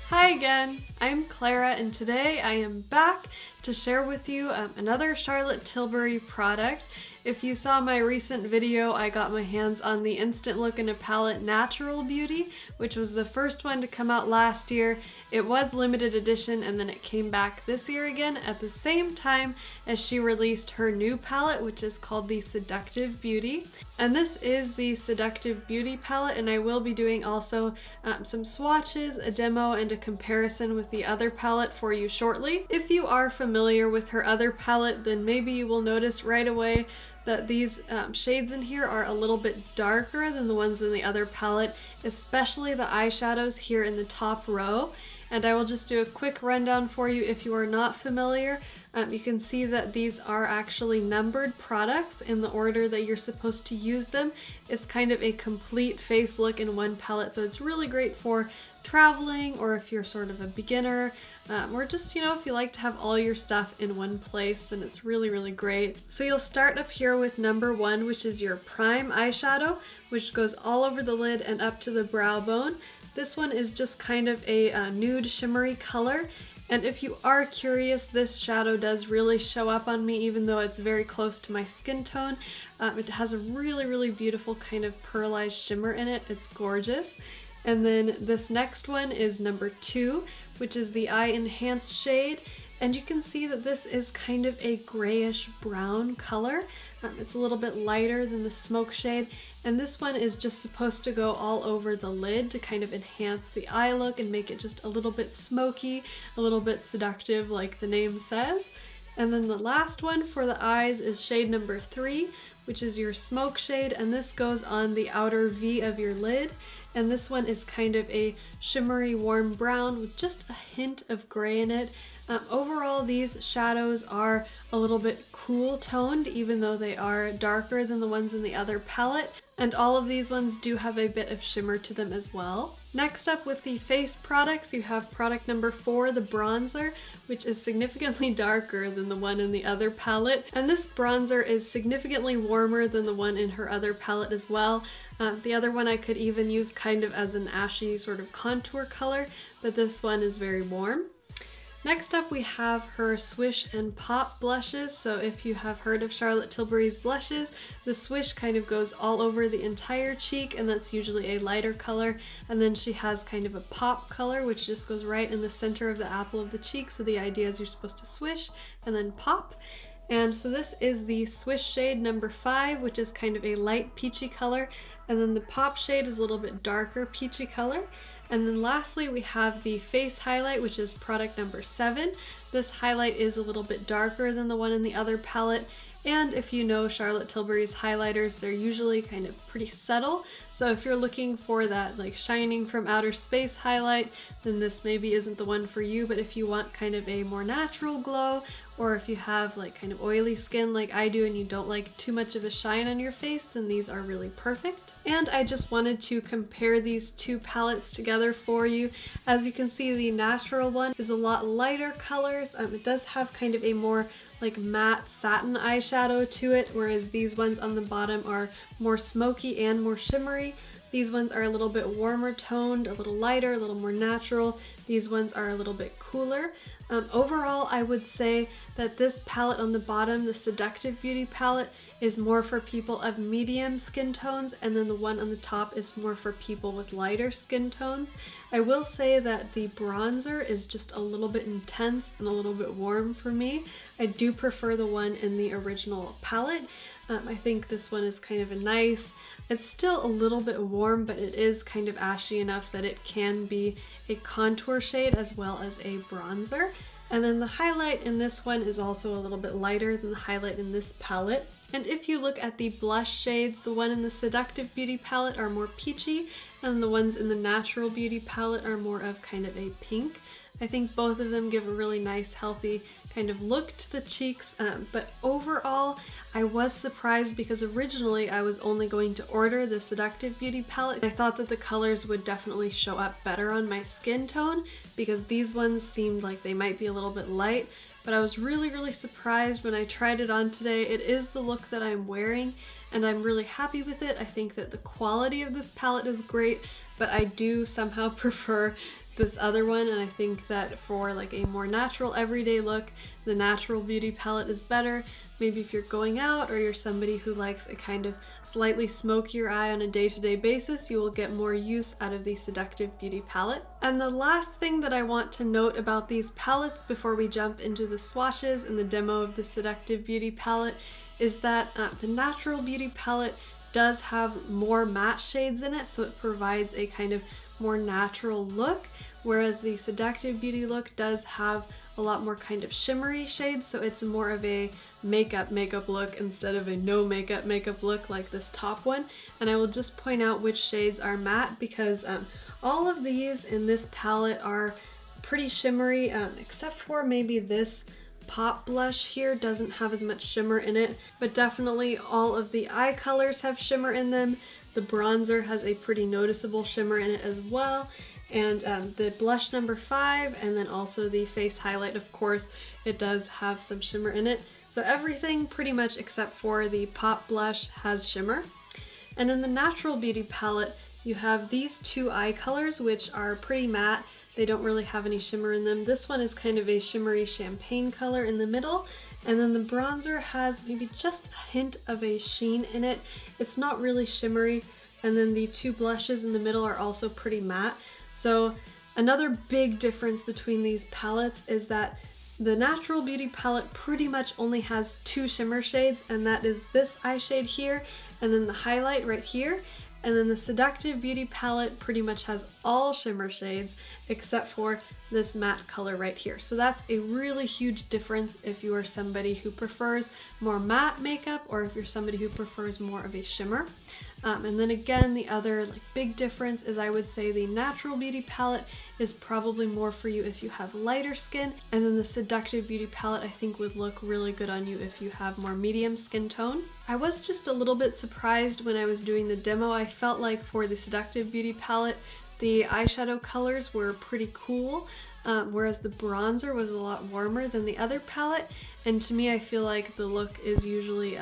Hi again, I'm Clara and today I am back to share with you another Charlotte Tilbury product. If you saw my recent video, I got my hands on the Instant Look in a Palette Natural Beauty, which was the first one to come out last year. It was limited edition and then it came back this year again at the same time as she released her new palette, which is called the Seductive Beauty. And this is the Seductive Beauty palette, and I will be doing also some swatches, a demo, and a comparison with the other palette for you shortly. If you are familiar with her other palette, then maybe you will notice right away that these shades in here are a little bit darker than the ones in the other palette, especially the eyeshadows here in the top row. And I will just do a quick rundown for you if you are not familiar. You can see that these are actually numbered products in the order that you're supposed to use them. It's kind of a complete face look in one palette, so it's really great for traveling, or if you're sort of a beginner, or just, you know, if you like to have all your stuff in one place, then it's really great. So you'll start up here with number 1, which is your prime eyeshadow, which goes all over the lid and up to the brow bone. This one is just kind of a nude shimmery color. And if you are curious, this shadow does really show up on me even though it's very close to my skin tone. It has a really beautiful kind of pearlized shimmer in it. It's gorgeous. And then this next one is number 2, which is the Eye Enhanced shade. And you can see that this is kind of a grayish brown color. It's a little bit lighter than the Smoke shade. And this one is just supposed to go all over the lid to kind of enhance the eye look and make it just a little bit smoky, a little bit seductive like the name says. And then the last one for the eyes is shade number 3, which is your Smoke shade, and this goes on the outer V of your lid. And this one is kind of a shimmery warm brown with just a hint of gray in it. Overall, these shadows are a little bit cool toned, even though they are darker than the ones in the other palette. And all of these ones do have a bit of shimmer to them as well. Next up with the face products, you have product number 4, the bronzer, which is significantly darker than the one in the other palette. And this bronzer is significantly warmer than the one in her other palette as well. The other one I could even use kind of as an ashy sort of contour color, but this one is very warm. Next up we have her Swish and Pop blushes. So if you have heard of Charlotte Tilbury's blushes, the Swish kind of goes all over the entire cheek, and that's usually a lighter color. And then she has kind of a pop color, which just goes right in the center of the apple of the cheek. So the idea is you're supposed to swish and then pop. And so this is the Swish shade number 5, which is kind of a light peachy color. And then the Pop shade is a little bit darker peachy color. And then lastly, we have the face highlight, which is product number 7. This highlight is a little bit darker than the one in the other palette. And if you know Charlotte Tilbury's highlighters, they're usually kind of pretty subtle. So if you're looking for that like shining from outer space highlight, then this maybe isn't the one for you. But if you want kind of a more natural glow, or if you have like kind of oily skin like I do and you don't like too much of a shine on your face, then these are really perfect. And I just wanted to compare these two palettes together for you. As you can see, the natural one is a lot lighter colors. It does have kind of a more like matte satin eyeshadow to it, whereas these ones on the bottom are more smoky and more shimmery. These ones are a little bit warmer toned, a little lighter, a little more natural. These ones are a little bit cooler. Overall, I would say that this palette on the bottom, the Seductive Beauty palette, is more for people of medium skin tones, and then the one on the top is more for people with lighter skin tones. I will say that the bronzer is just a little bit intense and a little bit warm for me. I do prefer the one in the original palette. I think this one is kind of a nice, it's still a little bit warm, but it is kind of ashy enough that it can be a contour shade as well as a bronzer. And then the highlight in this one is also a little bit lighter than the highlight in this palette. And if you look at the blush shades, the one in the Seductive Beauty palette are more peachy, and the ones in the Natural Beauty palette are more of kind of a pink. I think both of them give a really nice, healthy kind of look to the cheeks, but overall I was surprised because originally I was only going to order the Seductive Beauty palette. I thought that the colors would definitely show up better on my skin tone because these ones seemed like they might be a little bit light, but I was really surprised when I tried it on today. It is the look that I'm wearing and I'm really happy with it. I think that the quality of this palette is great, but I do somehow prefer this other one, and I think that for like a more natural everyday look, the Natural Beauty palette is better. Maybe if you're going out or you're somebody who likes a kind of slightly smokier eye on a day-to-day basis, you will get more use out of the Seductive Beauty palette. And the last thing that I want to note about these palettes before we jump into the swatches and the demo of the Seductive Beauty palette is that the Natural Beauty palette does have more matte shades in it, so it provides a kind of more natural look, whereas the Seductive Beauty look does have a lot more kind of shimmery shades, so it's more of a makeup look instead of a no makeup look like this top one. And I will just point out which shades are matte because all of these in this palette are pretty shimmery, except for maybe this Pop blush here doesn't have as much shimmer in it, but definitely all of the eye colors have shimmer in them. The bronzer has a pretty noticeable shimmer in it as well, and the blush number 5, and then also the face highlight, of course, it does have some shimmer in it. So everything pretty much except for the Pop blush has shimmer. And in the Natural Beauty palette, you have these two eye colors which are pretty matte. They don't really have any shimmer in them. This one is kind of a shimmery champagne color in the middle, and then the bronzer has maybe just a hint of a sheen in it. It's not really shimmery, and then the two blushes in the middle are also pretty matte. So another big difference between these palettes is that the Natural Beauty palette pretty much only has 2 shimmer shades, and that is this eye shade here and then the highlight right here. And then the Seductive Beauty palette pretty much has all shimmer shades except for this matte color right here. So that's a really huge difference if you are somebody who prefers more matte makeup or if you're somebody who prefers more of a shimmer. And then again, the other big difference is I would say the Natural Beauty palette is probably more for you if you have lighter skin, and then the Seductive Beauty palette I think would look really good on you if you have more medium skin tone. I was just a little bit surprised when I was doing the demo. I felt like for the Seductive Beauty palette, the eyeshadow colors were pretty cool, whereas the bronzer was a lot warmer than the other palette, and to me I feel like the look is usually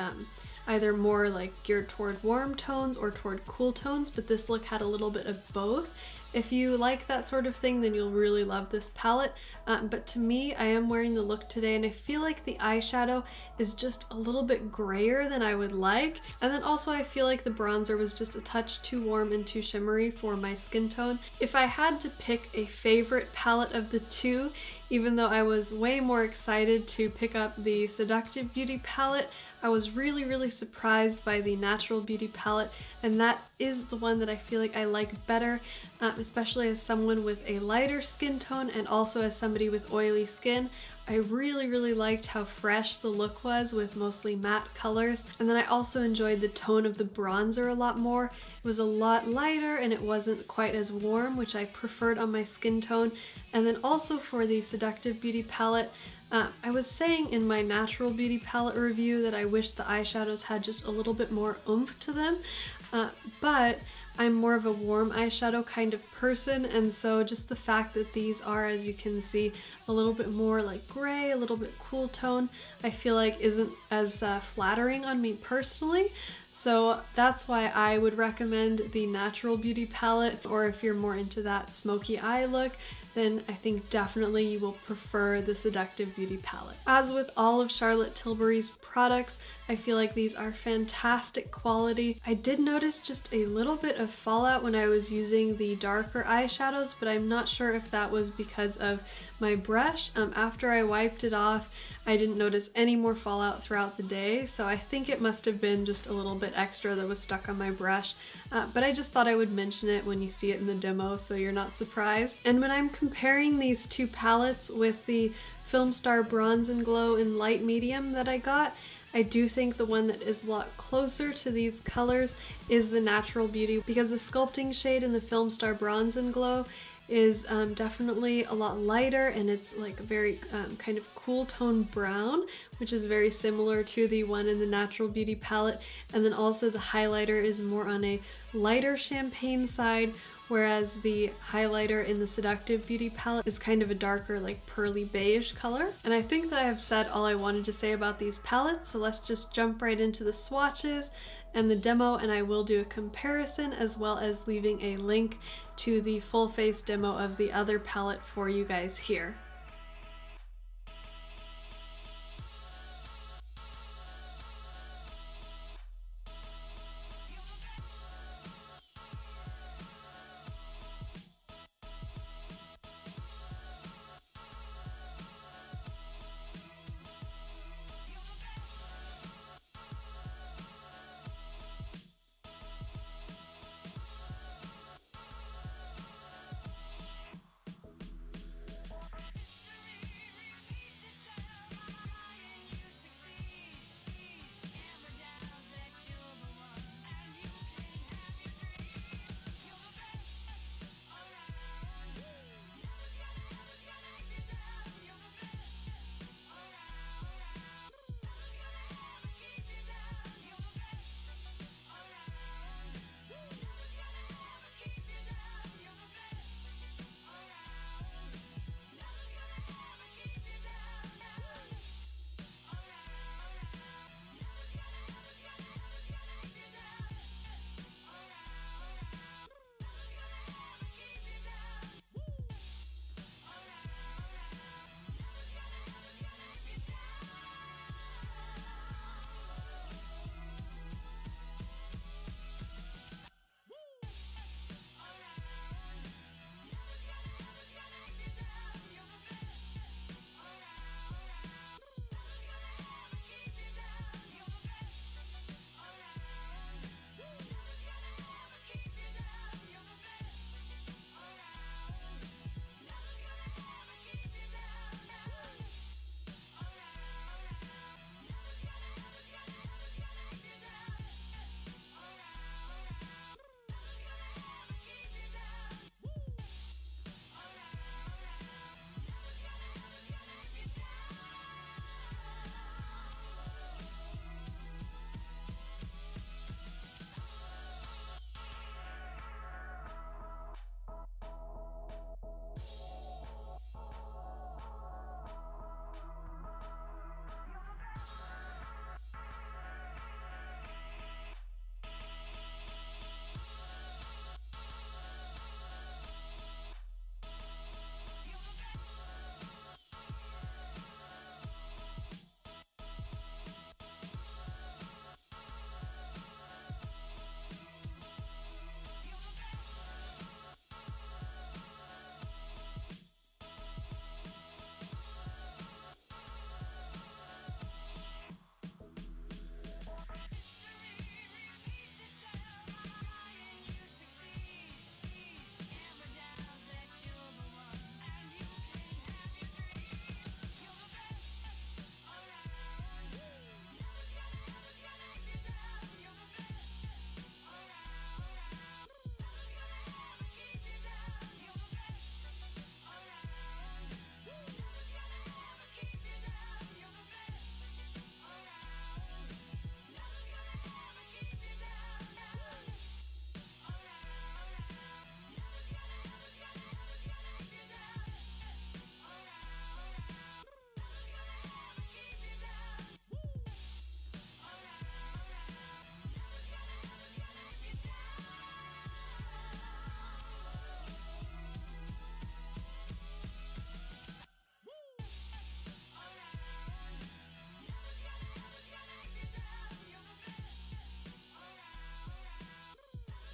either more geared toward warm tones or toward cool tones, but this look had a little bit of both. If you like that sort of thing, then you'll really love this palette. But to me, I am wearing the look today and I feel like the eyeshadow is just a little bit grayer than I would like. And then also I feel like the bronzer was just a touch too warm and too shimmery for my skin tone. If I had to pick a favorite palette of the two, even though I was way more excited to pick up the Seductive Beauty palette, I was really surprised by the Natural Beauty palette, and that is the one that I feel like I like better, especially as someone with a lighter skin tone and also as somebody with oily skin. I really liked how fresh the look was with mostly matte colors, and then I also enjoyed the tone of the bronzer a lot more. It was a lot lighter and it wasn't quite as warm, which I preferred on my skin tone. And then also for the Seductive Beauty palette, I was saying in my Natural Beauty palette review that I wish the eyeshadows had just a little bit more oomph to them, but I'm more of a warm eyeshadow kind of person, and so just the fact that these are, as you can see, a little bit more gray, a little bit cool tone, I feel like isn't as flattering on me personally. So that's why I would recommend the Natural Beauty palette, or if you're more into that smoky eye look, then I think definitely you will prefer the Seductive Beauty palette. As with all of Charlotte Tilbury's products, I feel like these are fantastic quality. I did notice just a little bit of fallout when I was using the darker eyeshadows, but I'm not sure if that was because of my brush. After I wiped it off, I didn't notice any more fallout throughout the day, so I think it must have been just a little bit extra that was stuck on my brush, but I just thought I would mention it when you see it in the demo so you're not surprised. And when I'm comparing these two palettes with the Filmstar Bronze and Glow in light medium that I got, I do think the one that is a lot closer to these colors is the Natural Beauty, because the sculpting shade in the Filmstar Bronze and Glow is definitely a lot lighter, and it's like a very kind of cool tone brown, which is very similar to the one in the Natural Beauty palette. And then also the highlighter is more on a lighter champagne side, whereas the highlighter in the Seductive Beauty palette is kind of a darker, like pearly beige color. And I think that I have said all I wanted to say about these palettes, so let's just jump right into the swatches and the demo, and I will do a comparison as well as leaving a link to the full face demo of the other palette for you guys here.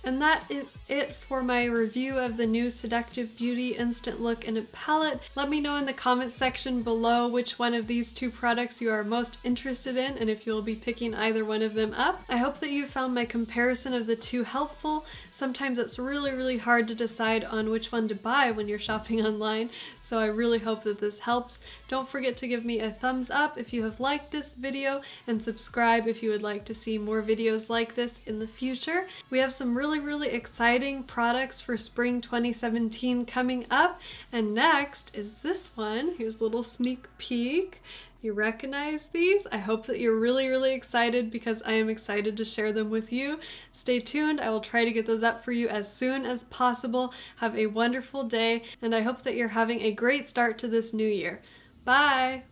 And that is it for my review of the new Seductive Beauty Instant Look in a palette. Let me know in the comments section below which one of these two products you are most interested in and if you'll be picking either one of them up. I hope that you found my comparison of the two helpful. Sometimes it's really hard to decide on which one to buy when you're shopping online, so I really hope that this helps. Don't forget to give me a thumbs up if you have liked this video and subscribe if you would like to see more videos like this in the future. We have some really exciting products for spring 2017 coming up, and next is this one. Here's a little sneak peek. You recognize these? I hope that you're really, really excited because I am excited to share them with you. Stay tuned. I will try to get those up for you as soon as possible. Have a wonderful day, and I hope that you're having a great start to this new year. Bye!